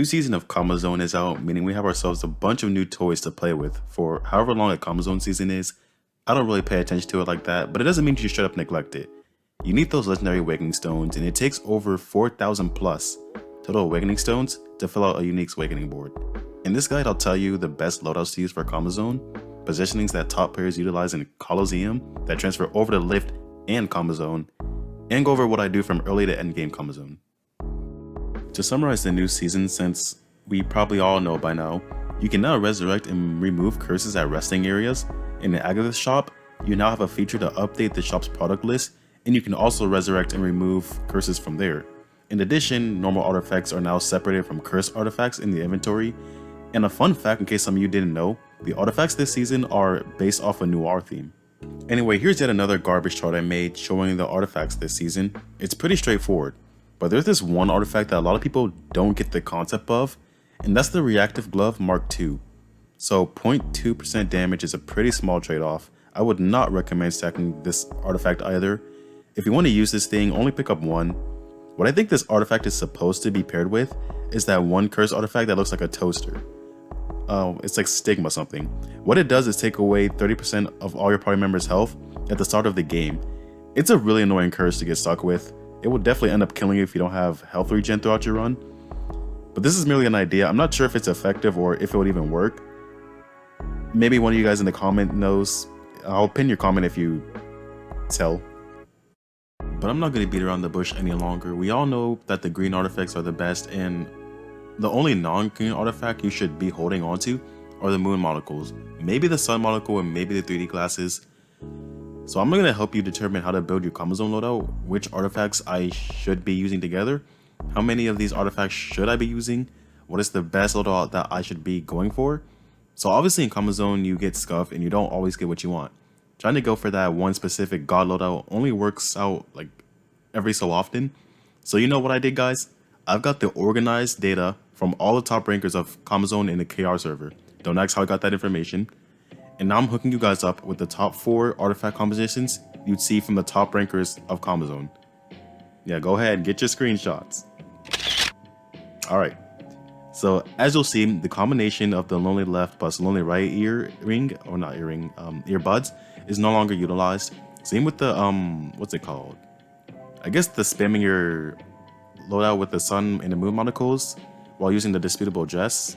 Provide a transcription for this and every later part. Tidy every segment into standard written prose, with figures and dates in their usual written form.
new season of Combo Zone is out, meaning we have ourselves a bunch of new toys to play with for however long a Combo Zone season is. I don't really pay attention to it like that, but it doesn't mean you straight up neglect it. You need those legendary awakening stones, and it takes over 4,000 plus total awakening stones to fill out a unique awakening board. In this guide, I'll tell you the best loadouts to use for Combo Zone, positionings that top players utilize in Colosseum that transfer over to Lift and Combo Zone, and go over what I do from early to endgame Combo Zone. To summarize the new season, since we probably all know by now, you can now resurrect and remove curses at resting areas. In the Agatha shop, you now have a feature to update the shop's product list, and you can also resurrect and remove curses from there. In addition, normal artifacts are now separated from cursed artifacts in the inventory. And a fun fact in case some of you didn't know, the artifacts this season are based off a noir theme. Anyway, here's yet another garbage chart I made showing the artifacts this season. It's pretty straightforward. But there's this one artifact that a lot of people don't get the concept of, and that's the Reactive Glove Mark II. So 0.2% damage is a pretty small trade-off. I would not recommend stacking this artifact either. If you want to use this thing, only pick up one. What I think this artifact is supposed to be paired with is that one curse artifact that looks like a toaster. Oh, it's like Stigma something. What it does is take away 30% of all your party members' health at the start of the game. It's a really annoying curse to get stuck with. It will definitely end up killing you if you don't have health regen throughout your run. But this is merely an idea. I'm not sure if it's effective or if it would even work. Maybe one of you guys in the comment knows. I'll pin your comment if you tell. But I'm not going to beat around the bush any longer. We all know that the green artifacts are the best, and the only non-green artifact you should be holding onto are the moon monocles. Maybe the sun monocle and maybe the 3D glasses. So I'm going to help you determine how to build your Combo Zone loadout, which artifacts I should be using together, how many of these artifacts should I be using, what is the best loadout that I should be going for. So obviously in Combo Zone you get scuff and you don't always get what you want. Trying to go for that one specific god loadout only works out like every so often. So you know what I did, guys? I've got the organized data from all the top rankers of Combo Zone in the KR server. Don't ask how I got that information. And now I'm hooking you guys up with the top 4 artifact compositions you'd see from the top rankers of Combo Zone. Yeah, go ahead and get your screenshots. Alright, so as you'll see, the combination of the Lonely Left plus Lonely Right earbuds is no longer utilized. Same with the, what's it called? I guess the spamming your loadout with the sun and the moon monocles while using the disputable dress.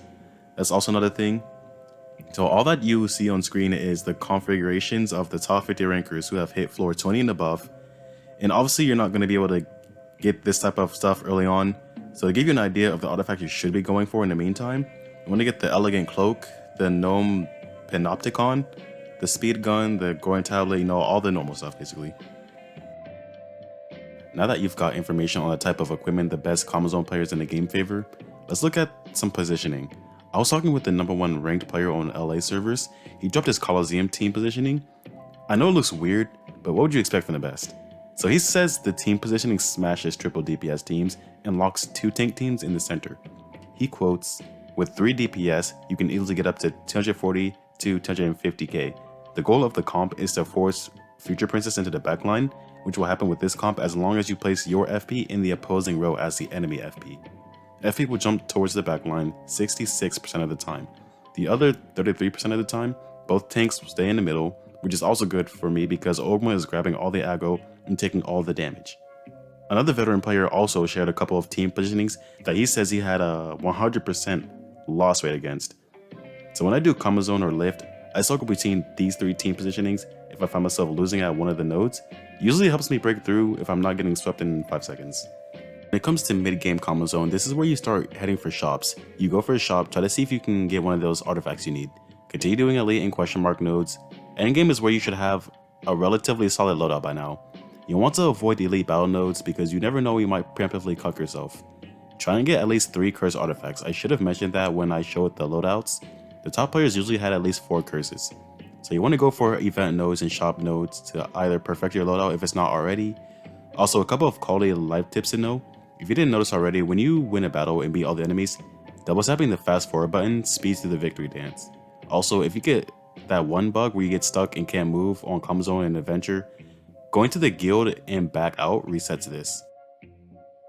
That's also another thing. So all that you see on screen is the configurations of the top 50 rankers who have hit floor 20 and above. And obviously you're not going to be able to get this type of stuff early on. So to give you an idea of the artifact you should be going for in the meantime, you want to get the Elegant Cloak, the Gnome Panopticon, the Speed Gun, the Goring Tablet, you know, all the normal stuff basically. Now that you've got information on the type of equipment the best Combo Zone players in the game favor, let's look at some positioning. I was talking with the #1 ranked player on LA servers. He dropped his Colosseum team positioning. I know it looks weird, but what would you expect from the best? So he says the team positioning smashes triple DPS teams and locks 2 tank teams in the center. He quotes, "With 3 DPS, you can easily get up to 240 to 250k. The goal of the comp is to force Future Princess into the backline, which will happen with this comp as long as you place your FP in the opposing row as the enemy FP. FP will jump towards the backline 66% of the time. The other 33% of the time, both tanks will stay in the middle, which is also good for me because Ogma is grabbing all the aggro and taking all the damage." Another veteran player also shared a couple of team positionings that he says he had a 100% loss rate against. So when I do Combo Zone or Lift, I cycle between these 3 team positionings if I find myself losing at one of the nodes. Usually helps me break through if I'm not getting swept in 5 seconds. When it comes to mid-game Combo Zone, this is where you start heading for shops. You go for a shop, try to see if you can get one of those artifacts you need. Continue doing elite and question mark nodes. Endgame is where you should have a relatively solid loadout by now. You want to avoid the elite battle nodes because you never know, you might preemptively cuck yourself. Try and get at least 3 curse artifacts. I should have mentioned that when I showed the loadouts. The top players usually had at least 4 curses. So you want to go for event nodes and shop nodes to either perfect your loadout if it's not already. Also, a couple of quality life tips to know. If you didn't notice already, when you win a battle and beat all the enemies, double tapping the fast forward button speeds through the victory dance. Also, if you get that one bug where you get stuck and can't move on Combo Zone and Adventure, going to the guild and back out resets this.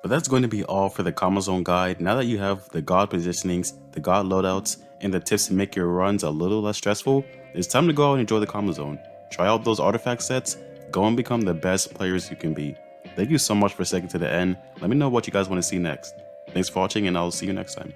But that's going to be all for the Combo Zone guide. Now that you have the god positionings, the god loadouts, and the tips to make your runs a little less stressful, it's time to go out and enjoy the Combo Zone. Try out those artifact sets, go and become the best players you can be. Thank you so much for sticking to the end. Let me know what you guys want to see next. Thanks for watching, and I'll see you next time.